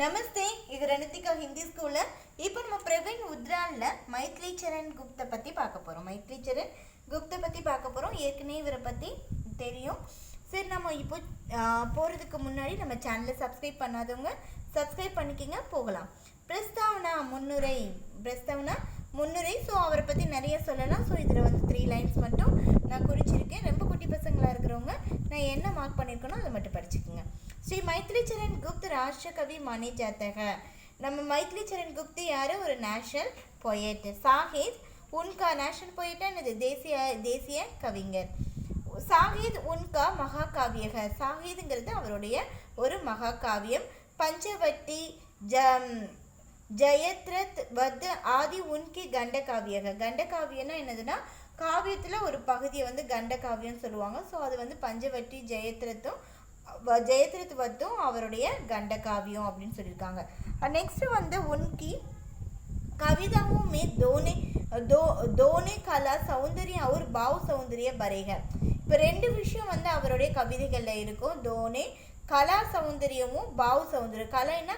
नमस्ते இது रणतिका हिंदी स्कूल இப்போ நம்ம பிரவீன் உத்ரால்ல மைத்ரி சரண் குப்தா பத்தி பார்க்க போறோம். மைத்ரி சரண் குப்தா பத்தி பார்க்க போறோம். ஏற்கனவே இவரை பத்தி தெரியும். சரி, நம்ம இப்போ போறதுக்கு முன்னாடி நம்ம சேனலை சப்ஸ்கிரைப் பண்ணாதவங்க சப்ஸ்கிரைப் பண்ணிக்கங்க. போகலாம். பிரஸ்தாவனா முன்னுரை. ஸோ அவரை பற்றி நிறைய சொல்லலாம். ஸோ இதில் வந்து 3 லைன்ஸ் மட்டும் நான் குறிச்சிருக்கேன். ரொம்ப குட்டி பசங்களாக இருக்கிறவங்க நான் என்ன மார்க் பண்ணியிருக்கேனோ அதை மட்டும் படிச்சுக்கோங்க. श्री मैथिली चरण गुप्त राष्ट्र कवि माने जाते हैं. நம்ம மைத்ரி சரண் குப்தா யார்? ஒரு நேஷனல் போயட். சாஹித் உன்கா நேஷனல் போயட்டா என்னது? தேசிய கவிஞர். சாஹித் உன்கா மகாகாவியக. சாஹித்ங்கிறது அவருடைய ஒரு மகாகாவியம். பஞ்சவட்டி ஜெயத்ரத் வத் ஆதி உன்கி கண்டகாவியக. கண்டகாவியம்னா என்னதுன்னா காவியத்தில் ஒரு பகுதியை வந்து கண்டகாவியம்னு சொல்லுவாங்க. ஸோ அது வந்து பஞ்சவட்டி ஜெயத்ரத் வத்தும் அவருடைய கண்டகாவியம் அப்படின்னு சொல்லியிருக்காங்க. நெக்ஸ்ட் வந்து உன்கி கவிதாவும் மே தோனே கலா சௌந்தர்யம் அவர் பாவ் சௌந்தர்ய பரேக. இப்போ 2 விஷயம் வந்து அவருடைய கவிதைகளில் இருக்கும். தோனே கலா சௌந்தரியமும் பாவ் சௌந்தரியம். கலைன்னா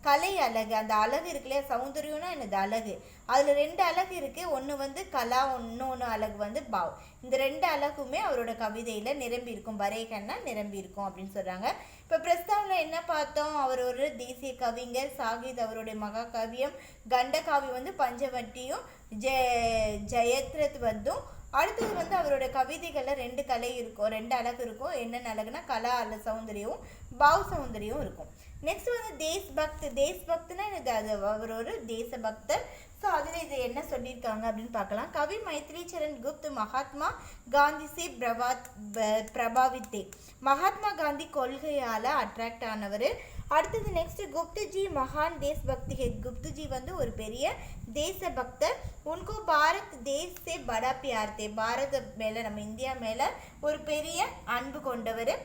கலை அழகு, அந்த அழகு இருக்கு இல்லையா? சௌந்தரியம்னா என்னது? அழகு. அதில் 2 அழகு இருக்குது. ஒன்று வந்து கலா, இன்னொன்று அழகு வந்து பாவ். இந்த 2 அழகுமே அவரோட கவிதையில் நிரம்பி இருக்கும். பரேகன்னா நிரம்பி இருக்கும் அப்படின்னு சொல்கிறாங்க. இப்போ பிரஸ்தாவில் என்ன பார்த்தோம்? அவர் ஒரு தேசிய கவிஞர். சாகித் அவருடைய மகாகாவியம். கண்டகாவியம் வந்து பஞ்சவட்டியும் ஜெயத்ரத் வந்தும். அடுத்தது வந்து அவரோட கவிதைகளில் 2 கலை இருக்கும், 2 அழகு இருக்கும். என்னென்ன அழகுனா கலா அல்ல சௌந்தரியமும் பாவ் சௌந்தரியம் இருக்கும். நெக்ஸ்ட் வந்து தேசபக்தனா என்னது? அது அவர் ஒரு தேசபக்தர். ஸோ அதில் இது என்ன சொல்லியிருக்காங்க அப்படின்னு பார்க்கலாம். கவி மைத்ரி சரண் குப்த் மகாத்மா காந்தி சே பிரபாவித்தே. மகாத்மா காந்தி கொள்கையால் அட்ராக்ட் ஆனவர். அடுத்தது நெக்ஸ்ட் குப்துஜி மகான் தேசபக்தி ஹே. குப்துஜி வந்து ஒரு பெரிய தேசபக்தர். உनको பாரத் தேஸ் சே படா பியார் தே. பாரத மேலே, நம்ம இந்தியா மேலே ஒரு பெரிய அன்பு கொண்டவர்.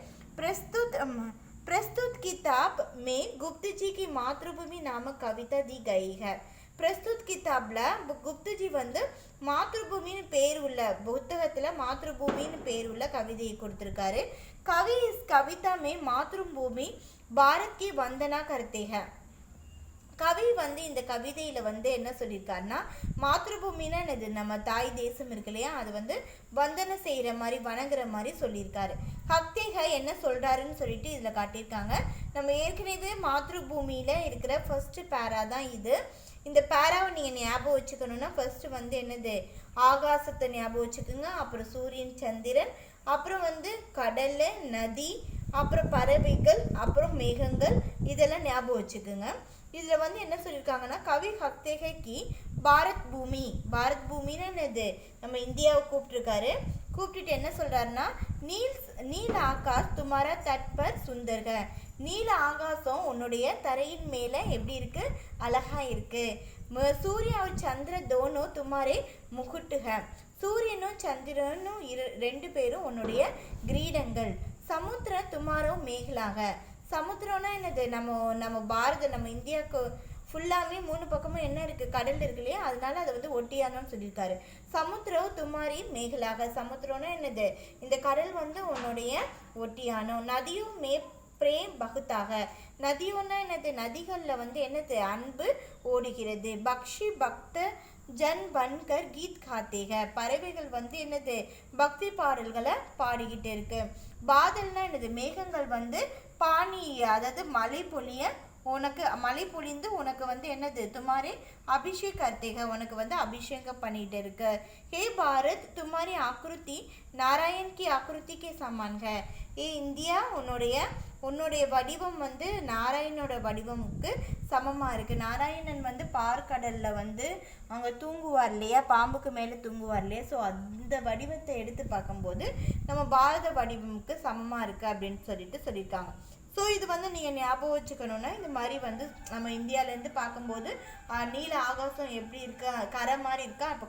प्रस्तुत किताब में गुप्ता जी की मातृभूमि नामक कविता दी गई है. प्रस्तुत किताबिல் குப்துஜி வந்து மாத்ருபூமின்னு பேர் உள்ள புத்தகத்தில் மாத்ருபூமின்னு பேர் உள்ள கவிதையை கொடுத்துருக்காரு. கவி is Kavitha May Mathrubhumi Bharat Ki Vandana கர்த்தே high. கவி வந்து இந்த கவிதையில் வந்து என்ன சொல்லியிருக்காருன்னா, மாத்ருபூமின்னா என்னது? நம்ம தாய் தேசம் இருக்கு இல்லையா? அது வந்து வந்தனை செய்கிற மாதிரி, வணங்குற மாதிரி சொல்லியிருக்காரு. ஹக்தேக என்ன சொல்கிறாருன்னு சொல்லிட்டு இதில் காட்டியிருக்காங்க. நம்ம ஏற்கனவே மாத்ருபூமியில் இருக்கிற ஃபர்ஸ்ட் பேரா தான் இது. இந்த பேராவை நீங்கள் ஞாபகம் வச்சுக்கணுன்னா ஃபர்ஸ்ட் வந்து என்னது? ஆகாசத்தை ஞாபகம் வச்சுக்கோங்க. அப்புறம் சூரியன், சந்திரன், அப்புறம் வந்து கடல், நதி, அப்புறம் பறவைகள், அப்புறம் மேகங்கள், இதெல்லாம் ஞாபகம் வச்சுக்கோங்க. இதில் வந்து என்ன சொல்லியிருக்காங்கன்னா, கவி ஹக்தேகி பாரத் பூமின்னு என்னது? நம்ம இந்தியாவை கூப்பிட்டுருக்காரு. கூப்பிட்டுட்டு என்ன சொல்கிறாருன்னா, நீல ஆகாஷ் துமாரா தட்பர் சுந்தர்க. நீல ஆகாசம் உன்னுடைய தரையின் மேலே எப்படி இருக்கு? அழகா இருக்கு. சூரிய और சந்திர தோனோ துமாரே முகுட்டுக. சூரியனும் சந்திரனும் 2 பேரும் உன்னுடைய கிரீடங்கள். சமுத்திர துமாரோ மேகலாக. சமுத்திரம்னா என்னது? நம்ம பாரத, நம்ம இந்தியாவுக்கு ஃபுல்லாமே 3 பக்கமும் என்ன இருக்குது? கடல் இருக்கு இல்லையா? அதனால அதை வந்து ஒட்டியானோன்னு சொல்லியிருக்காரு. சமுத்திரம் துமாரி மேகலாக. சமுத்திரம்னா என்னது? இந்த கடல் வந்து உன்னுடைய ஒட்டியானோ. நதியும் பிரேம் பகுத்தாக. நதியோன்னா என்னது? நதிகளில் வந்து என்னது? அன்பு ஓடுகிறது. பக்ஷி பக்த ஜன் பன்கர் கீத் காத்தேக. பறவைகள் வந்து என்னது? பக்தி பாடல்களை பாடிக்கிட்டு இருக்கு. பாதல்னா என்னது? மேகங்கள் வந்து பானி, அதாவது மழை பொழிந்து உனக்கு வந்து என்னது? துமாரி அபிஷேக் கர்த்தேக. உனக்கு வந்து அபிஷேகம் பண்ணிட்டு இருக்கு. ஹே பாரத் துமாரி ஆக்ருதி நாராயண் கி Aakriti K Zaman high. A India, உன்னுடைய வடிவம் வந்து நாராயணோட வடிவமுக்கு சமமாக இருக்குது. நாராயணன் வந்து பார்க்கடலில் வந்து அங்கே தூங்குவார் இல்லையா? பாம்புக்கு மேலே தூங்குவார் இல்லையா? ஸோ அந்த வடிவத்தை எடுத்து பார்க்கும்போது நம்ம பாரத வடிவமுக்கு சமமாக இருக்குது அப்படின்னு சொல்லியிருக்காங்க. ஸோ இது வந்து நீங்கள் ஞாபகம் வச்சுக்கணுன்னா, இந்த மாதிரி வந்து நம்ம இந்தியாவிலேருந்து பார்க்கும்போது நீல ஆகாசம் எப்படி இருக்கா? கரை மாதிரி இருக்கா? அப்போ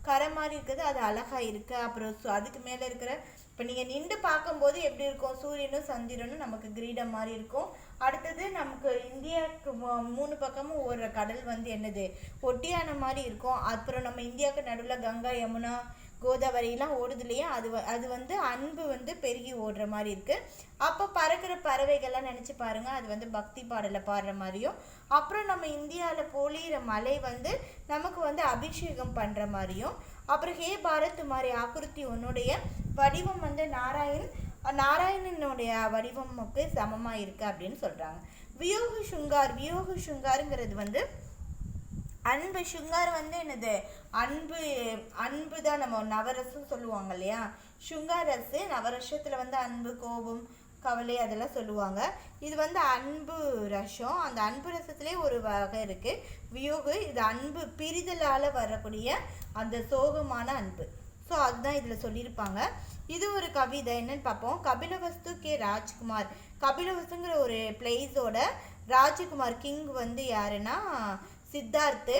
கரை மாதிரி இருக்குது, அது அழகாக இருக்குது. அப்புறம் அதுக்கு மேலே இருக்கிற, இப்போ நீங்கள் நின்று பார்க்கும்போது எப்படி இருக்கும்? சூரியனும் சந்திரனும் நமக்கு கிரீடம் மாதிரி இருக்கும். அடுத்தது நமக்கு இந்தியாவுக்கு 3 பக்கமும் ஓடுற கடல் வந்து என்னது? ஒட்டியான மாதிரி இருக்கும். அப்புறம் நம்ம இந்தியாவுக்கு நடுவில் கங்கா யமுனா கோதாவரியெல்லாம் ஓடுது இல்லையா, அது வந்து அன்பு வந்து பெருகி ஓடுற மாதிரி இருக்கு. அப்போ பறக்கிற பறவைகள்லாம் நினச்சி பாருங்க, அது வந்து பக்தி பாடலை பாடுற மாதிரியும், அப்புறம் நம்ம இந்தியாவில் பொழியிற மலை வந்து நமக்கு வந்து அபிஷேகம் பண்ணுற மாதிரியும், அப்புறம் ஹே பாரத் மாதிரி ஆக்குருத்தி உன்னுடைய வடிவம் வந்து நாராயணனுடைய வடிவமுக்கு சமமாக இருக்கு அப்படின்னு சொல்றாங்க. வியோக சுங்காருங்கிறது வந்து அன்பு. சுங்கார் வந்து என்னது, அன்பு தான். நம்ம நவரசம் சொல்லுவாங்க இல்லையா, சுங்காரசு நவரசத்துல வந்து அன்பு, கோபம், கவலை அதெல்லாம் சொல்லுவாங்க. இது வந்து அன்பு ரசம். அந்த அன்பு ரசத்திலே ஒரு வகை இருக்கு வியோகு. இது அன்பு பிரிதலால வரக்கூடிய அந்த சோகமான அன்பு. ஸோ அதுதான் இதில் சொல்லியிருப்பாங்க. இது ஒரு கவிதை. என்னன்னு பார்ப்போம். கபிலவஸ்து கே ராஜ்குமார். கபிலவஸ்துங்கிற ஒரு பிளேஸோட ராஜகுமார் கிங் வந்து யாருன்னா சித்தார்த்து.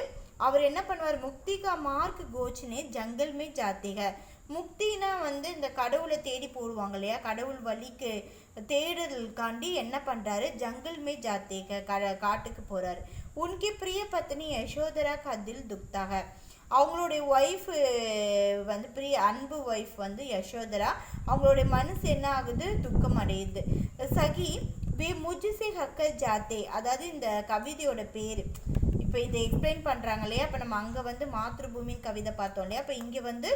அவர் என்ன பண்ணுவார், முக்தி கா மார்க் கோச்னே ஜங்கல் மே ஜாத்தேக. முக்தினா வந்து இந்த கடவுளை தேடி போடுவாங்க இல்லையா, கடவுள் வழிக்கு தேடுதலுக்காண்டி என்ன பண்றாரு, ஜங்கல் மே ஜாத்தேக காட்டுக்கு போறாரு. உன்கி பிரிய பத்னி யசோதரா கதில் துக்தாக. அவங்களுடைய ஒய்ஃப் வந்து அன்பு ஒய்ஃப் வந்து யசோதரா, அவங்களுடைய மனசு என்ன ஆகுது, துக்கம் அடையுது. சகி வே முஜ்சே ஹக்கர் ஜாத்தே. அதாவது இந்த கவிதையோட பேர் இப்போ இதை எக்ஸ்பிளைன் பண்ணுறாங்க இல்லையா. இப்போ நம்ம அங்கே வந்து மாத்ருபூமின் கவிதை பார்த்தோம் இல்லையா, இப்போ இங்கே வந்து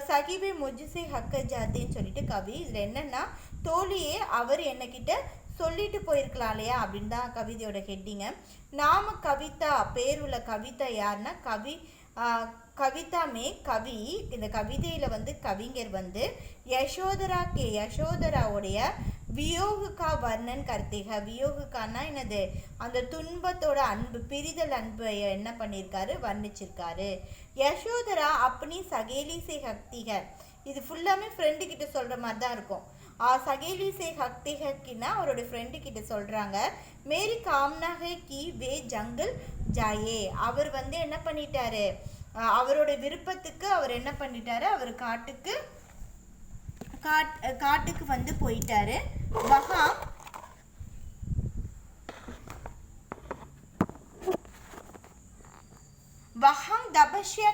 சகிபே முஜ்சே ஹக்கர் ஜாத்தேன்னு சொல்லிட்டு கவி. இதில் என்னென்னா, தோழியே அவர் என்னக்கிட்ட சொல்லிட்டு போயிருக்கலாம் இல்லையா அப்படின்னு தான் கவிதையோட ஹெட்டிங்க. நாம கவிதா, பேருள்ள கவிதா யாருன்னா கவிதாமே கவி. இந்த கவிதையில் வந்து கவிஞர் வந்து யசோதராவுடைய வியோகுக்கா வர்ணன் கர்த்திக. வியோகுக்கானா என்னது, அந்த துன்பத்தோட அன்பு, பிரிதல் அன்பை என்ன பண்ணியிருக்காரு, வர்ணிச்சிருக்காரு. யசோதரா அப்படி சகேலி சே ஹக்திக. இது ஃபுல்லாமே ஃப்ரெண்டு கிட்ட சொல்ற மாதிரி தான் இருக்கும். சகேலி சே ஹக்திகின்னா அவருடைய ஃப்ரெண்டு கிட்ட சொல்றாங்க. மேரி காம்னாகே கி வே ஜங்கல் ஜாயே. அவர் வந்து என்ன பண்ணிட்டாரு, அவரோட விருப்பத்துக்கு அவர் என்ன பண்ணிட்டாரு, அவர் காட்டுக்கு வந்து போயிட்டாரு. வஹாங் தபஸ்யா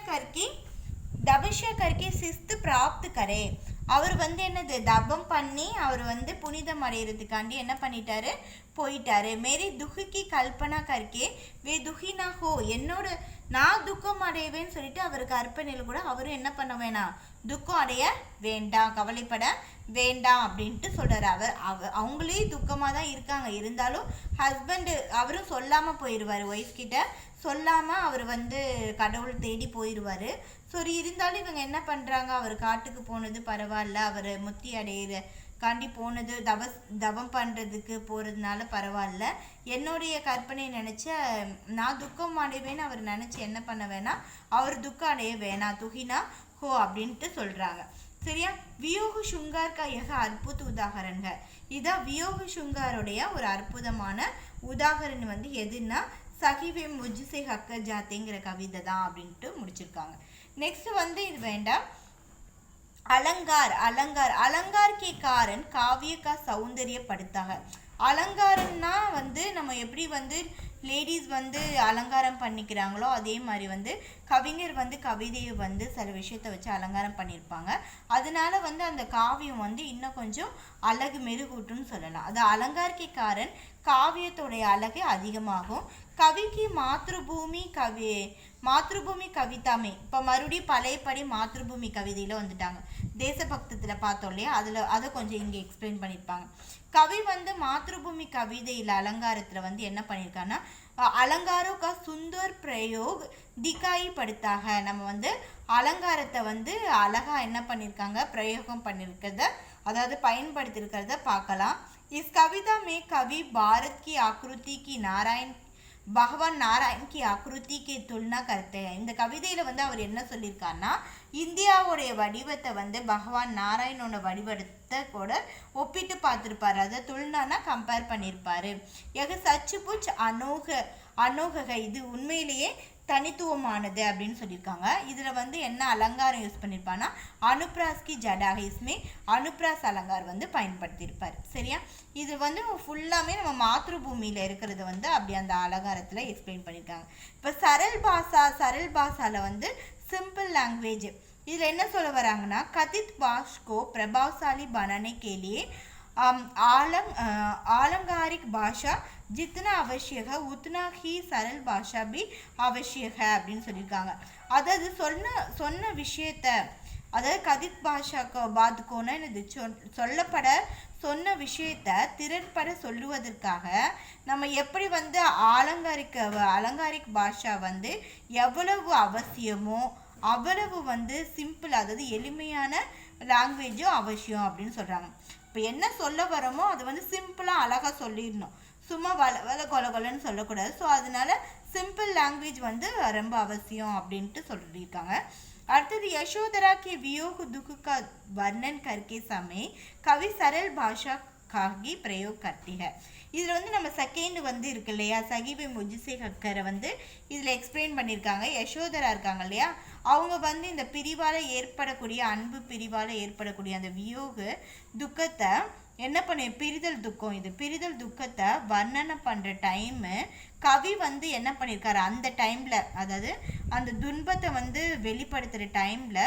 கர்கே சிஸ்து பிராப்த் கரே. அவர் வந்து என்னது, தபம் பண்ணி அவர் வந்து புனிதம் அடைகிறதுக்காண்டி என்ன பண்ணிட்டாரு, போயிட்டாரு. மேரி துஹிக்கு கல்பனா கர்கே வே துஹினா ஹோ. என்னோட நான் துக்கம் அடைவேன்னு சொல்லிட்டு அவர் கற்பனையில் கூட அவரும் என்ன பண்ண வேணாம், துக்கம் அடைய வேண்டாம், கவலைப்பட வேண்டாம் அப்படின்ட்டு சொல்றாரு. அவங்களே துக்கமாக தான் இருக்காங்க, இருந்தாலும் ஹஸ்பண்டு அவரும் சொல்லாமல் போயிடுவார், ஒய்ஃப் கிட்ட சொல்லாமல் அவர் வந்து கடவுள் தேடி போயிடுவார். சரி, இருந்தாலும் இவங்க என்ன பண்ணுறாங்க, அவர் காட்டுக்கு போனது பரவாயில்ல, அவர் முத்தி அடையிற காண்டி போனது, தவம் பண்ணுறதுக்கு போகிறதுனால பரவாயில்ல, என்னுடைய கற்பனை நினச்ச நான் துக்கம் அடைவேன்னு அவர் நினச்சி என்ன பண்ண வேணாம், அவர் துக்கம் அடைய வேணாம், துகினா ஹோ அப்படின்ட்டு சொல்கிறாங்க. சரியா. வியோக சுங்கார் கா யக அற்புத உதாகரங்க. இதான் வியோக சுங்காருடைய ஒரு அற்புதமான உதாகரணம் வந்து எதுன்னா சகிவே முஜ்சே ஹக்க ஜாத்தேங்கிற கவிதை தான் அப்படின்ட்டு முடிச்சிருக்காங்க. நெக்ஸ்ட் வந்து இது வேண்டாம். அலங்கார் கே காரன் காவிய கா சௌந்தரியப்படுத்தாக. அலங்காரம்னா வந்து நம்ம எப்படி வந்து லேடிஸ் வந்து அலங்காரம் பண்ணிக்கிறாங்களோ அதே மாதிரி வந்து கவிஞர் வந்து கவிதையை வந்து சில விஷயத்தை வச்சு அலங்காரம் பண்ணியிருப்பாங்க. அதனால வந்து அந்த காவியம் வந்து இன்னும் கொஞ்சம் அழகு மெருகூட்டுன்னு சொல்லலாம். அது அலங்கார்க்கே காரன் காவியத்தோடைய அழகு அதிகமாகும். கவிக்கு மாத்ருபூமி கவிதாமே. இப்போ மறுபடியும் பழையபடி மாத்ருபூமி கவிதையில் வந்துட்டாங்க. தேசபக்தத்தில் பார்த்தோம் இல்லையா, அதை கொஞ்சம் இங்கே எக்ஸ்பிளைன் பண்ணியிருப்பாங்க. கவி வந்து மாத்ருபூமி கவிதையில் அலங்காரத்தில் வந்து என்ன பண்ணியிருக்காங்கன்னா, அலங்காரோ கா சுந்தர் பிரயோக் திகாயி படுத்தாக. நம்ம வந்து அலங்காரத்தை வந்து அழகா என்ன பண்ணியிருக்காங்க, பிரயோகம் பண்ணியிருக்கிறத, அதாவது பயன்படுத்தியிருக்கிறத பார்க்கலாம். இஸ் கவிதா மே கவி பாரத் கி ஆக்ருதி கி பகவான் நாராயண் கி ஆக்ருதிக்கு துல்னா கருத்து. இந்த கவிதையில் வந்து அவர் என்ன சொல்லியிருக்காருன்னா, இந்தியாவுடைய வடிவத்தை வந்து பகவான் நாராயணோட வடிவத்தை கூட ஒப்பிட்டு பார்த்துருப்பாரு. அதை துல்னானா கம்பேர் பண்ணியிருப்பாரு. எக சச்சுபுச் அனோக இது உண்மையிலேயே தனித்துவமானது அப்படின்னு சொல்லியிருக்காங்க. இதில் வந்து என்ன அலங்காரம் யூஸ் பண்ணியிருப்பான்னா அனுப்ராஸ்கி ஜடாக இஸ்மே அனுப்ராஸ் அலங்கார் வந்து பயன்படுத்தியிருப்பார். சரியா. இது வந்து ஃபுல்லாமே நம்ம மாத்ருபூமியில் இருக்கிறத வந்து அப்படி அந்த அலங்காரத்தில் எக்ஸ்பிளைன் பண்ணியிருக்காங்க. இப்போ சரல் பாஷாவில் வந்து சிம்பிள் லாங்குவேஜ், இதில் என்ன சொல்ல வராங்கன்னா கதித் भाष को प्रभावशाली बनाने के लिए आलंकारिक भाषा जितना आवश्यक है उतना ही सरल भाषा भी आवश्यक है அப்படின்னு சொல்லியிருக்காங்க. அதாவது சொன்ன விஷயத்த அதாவது கதித் பாதுக்கோன்னா என்னது சொல்லப்பட சொன்ன விஷயத்த திறன்பட சொல்லுவதற்காக நம்ம எப்படி வந்து அலங்காரிக் பாஷா வந்து எவ்வளவு அவசியமோ அவ்வளவு வந்து சிம்பிள் அதாவது எளிமையான லாங்குவேஜும் அவசியம் அப்படின்னு சொல்கிறாங்க. இப்போ என்ன சொல்ல வரோமோ அது வந்து சிம்பிளாக அழகாக சொல்லிடணும், சும்மா கொலன்னு சொல்லக்கூடாது. ஸோ அதனால சிம்பிள் லாங்குவேஜ் வந்து ரொம்ப அவசியம் அப்படின்ட்டு சொல்லியிருக்காங்க. அடுத்தது यशोधरा के वियोग दुख का वर्णन करके समय कवि सरल भाषा का ही प्रयोग करती है. இதில் வந்து நம்ம செகண்ட் வந்து இருக்கு இல்லையா, சகிபே முஜிசே கக்கரை வந்து இதில் எக்ஸ்பிளைன் பண்ணியிருக்காங்க. யசோதரா இருக்காங்க இல்லையா, அவங்க வந்து இந்த பிரிவால் ஏற்படக்கூடிய அன்பு பிரிவால் ஏற்படக்கூடிய அந்த வியோக துக்கத்தை என்ன பண்ண பிரிதல் துக்கம், இது பிரிதல் துக்கத்தை வர்ணனை பண்ணுற டைமு கவி வந்து என்ன பண்ணியிருக்காரு அந்த டைமில், அதாவது அந்த துன்பத்தை வந்து வெளிப்படுத்துகிற டைமில்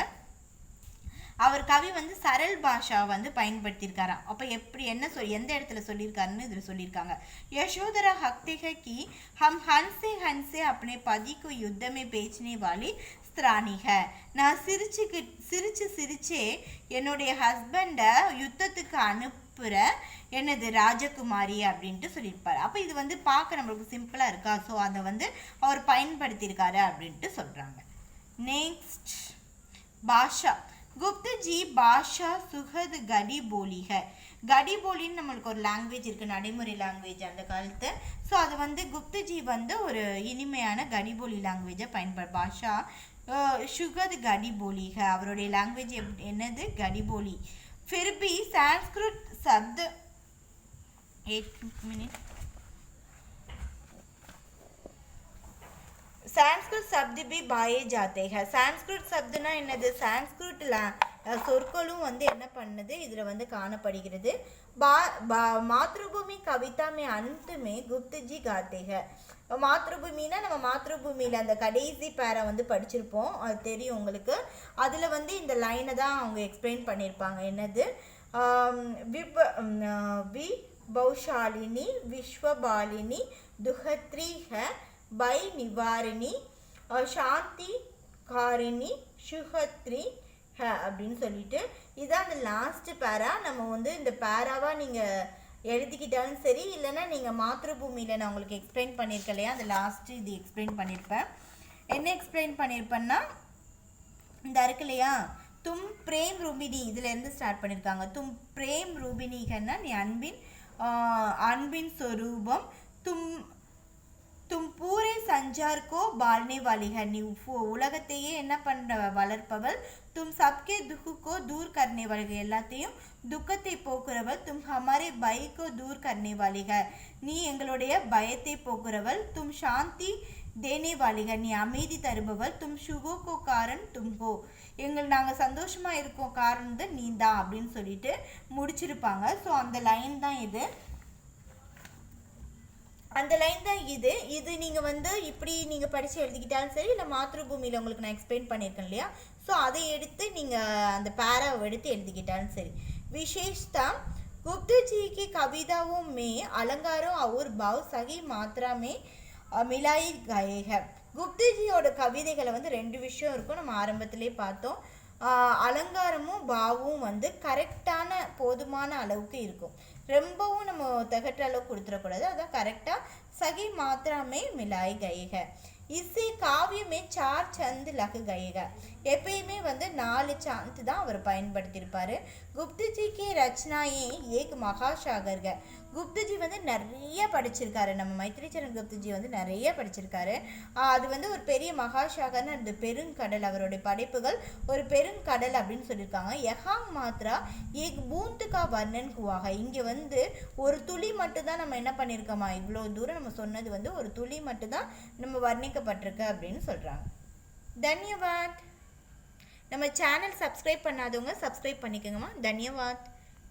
அவர் கவி வந்து சரல் பாஷா வந்து பயன்படுத்தியிருக்காராம். அப்போ எப்படி என்ன எந்த இடத்துல சொல்லியிருக்காருன்னு இதில் சொல்லியிருக்காங்க. யசோதரா ஹக்திகை கி ஹம் ஹன்சே ஹன்சே अपने पति को युद्ध में बेचने वाली ஸ்திராணி है. நான் சிரிச்சே என்னுடைய ஹஸ்பண்டை யுத்தத்துக்கு அனுப்புகிற என்னது ராஜகுமாரி அப்படின்ட்டு சொல்லியிருப்பார். அப்போ இது வந்து பார்க்க நம்மளுக்கு சிம்பிளாக இருக்கா, ஸோ அதை வந்து அவர் பயன்படுத்தியிருக்காரு அப்படின்ட்டு சொல்கிறாங்க. நெக்ஸ்ட் பாஷா गुप्त जी भाषा सुखद गडी बोली है. கடி போலின்னு நம்மளுக்கு ஒரு லாங்குவேஜ் இருக்குது, நடைமுறை லாங்குவேஜ் அந்த காலத்து. ஸோ அது வந்து குப்தஜி வந்து ஒரு இனிமையான கடிபோலி லாங்குவேஜை பாஷா சுகத் கடி போலி है. அவருடைய லாங்குவேஜ் என்னது கடிபோலி. फिर भी संस्कृत शब्द 1 मिनट சான்ஸ்கிருத் சப்து பி பாயே ஜாத்தே ஹை. சான்ஸ்கிருத் சப்துனா என்னது, சான்ஸ்கிருட்ல சொற்களும் வந்து என்ன பண்ணுது இதில் வந்து காணப்படுகிறது. மாத்ருபூமி கவிதா மே அந்த் மே குப்தஜி காத்தே ஹை. மாத்ருபூமினா நம்ம மாத்ருபூமியில் அந்த கடைசி பேரை வந்து படிச்சிருப்போம், அது தெரியும் உங்களுக்கு. அதில் வந்து இந்த லைனை தான் அவங்க எக்ஸ்பிளைன் பண்ணியிருப்பாங்க. என்னது விபௌஷாலினி விஸ்வபாலினி துஹத்ரி ஹை பை நிவாரிணி சாந்தி காரிணி சுகத்ரி ஹ அப்படின்னு சொல்லிட்டு இதான் அந்த லாஸ்ட் பேரா. நம்ம வந்து இந்த பேராவாக நீங்கள் எழுதிக்கிட்டாலும் சரி, இல்லைன்னா நீங்கள் மாத்ருபூமியில் நான் உங்களுக்கு எக்ஸ்பிளைன் பண்ணியிருக்கேன் இல்லையா, அந்த லாஸ்ட்டு இது எக்ஸ்பிளைன் பண்ணியிருப்பேன். என்ன எக்ஸ்பிளைன் பண்ணியிருப்பேன்னா இந்த இருக்கு இல்லையா, தும் பிரேம் ரூபினி இதுலேருந்து ஸ்டார்ட் பண்ணியிருக்காங்க. தும் பிரேம் ரூபினிகன்னா நீ அன்பின் சொரூபம். தும் பூரே சஞ்சார்கோ பால்னே வாலிக, நீ உலகத்தையே என்ன பண்ணுற வளர்ப்பவள். தும் சப்கே துக்கோ தூர் கர்னே வாலிக, எல்லாத்தையும் துக்கத்தை போக்குறவள். தும் ஹமாரே பயக்கோ தூர் கர்னே வாலிக, நீ எங்களுடைய பயத்தை போக்குறவள். தும் சாந்தி தேனே வாலிக, நீ அமைதி தருபவள். தும் சுகோக்கோ காரன் தும்கோ, நாங்கள் சந்தோஷமாக இருக்கோம் காரணம் நீ தான் அப்படின்னு சொல்லிட்டு முடிச்சிருப்பாங்க. ஸோ அந்த லைன் தான் இது, அந்த லைன் தான் இது நீங்கள் வந்து இப்படி நீங்கள் படித்து எழுதிக்கிட்டாலும் சரி, இல்லை மாத்ருபூமியில் உங்களுக்கு நான் எக்ஸ்பிளைன் பண்ணியிருக்கேன் இல்லையா, ஸோ அதை எடுத்து நீங்கள் அந்த பேராவை எடுத்து எழுதிக்கிட்டாலும் சரி. विशेषता गुप्त जी की कविताओं में अलंकारों और भाव सही मात्रा में मिलाई गए हैं. குப்தஜியோட கவிதைகளை வந்து 2 விஷயம் இருக்கும், நம்ம ஆரம்பத்திலே பார்த்தோம். அலங்காரமும் பாவும் வந்து கரெக்டான போதுமான அளவுக்கு இருக்கும், ரொம்பவும் நம்ம தகற்ற அளவுக்கு கொடுத்துடக்கூடாது, அதான் கரெக்டாக சகி மாத்திராமே மிலாய் கயக. இசை காவியமே 4 சந்த் லகு கயக, எப்பயுமே வந்து 4 சாந்த் தான் அவர் பயன்படுத்தியிருப்பார். குப்தஜிக்கு ரச்சனாயே ஏக் மகாசாகர்க, குப்தஜி வந்து நிறைய படிச்சிருக்காரு, நம்ம மைத்ரீச்சரன் குப்தஜி வந்து நிறைய படிச்சிருக்காரு. அது வந்து ஒரு பெரிய மகாசாகர்னு அந்த பெருங்கடல், அவருடைய படைப்புகள் ஒரு பெருங்கடல் அப்படின்னு சொல்லியிருக்காங்க. யஹாங் மாத்ரா ஏக் பூந்துக்கா வர்ணன் குவாக, இங்கே வந்து ஒரு துளி மட்டும்தான் நம்ம என்ன பண்ணியிருக்கோமா, இவ்வளோ தூரம் நம்ம சொன்னது வந்து ஒரு துளி மட்டும்தான் நம்ம வர்ணிக்கப்பட்டிருக்கு அப்படின்னு சொல்கிறாங்க. தன்யவாத். நம்ம சேனல் சப்ஸ்கிரைப் பண்ணாதவங்க சப்ஸ்கிரைப் பண்ணிக்கோங்கம்மா. தன்யவாத்.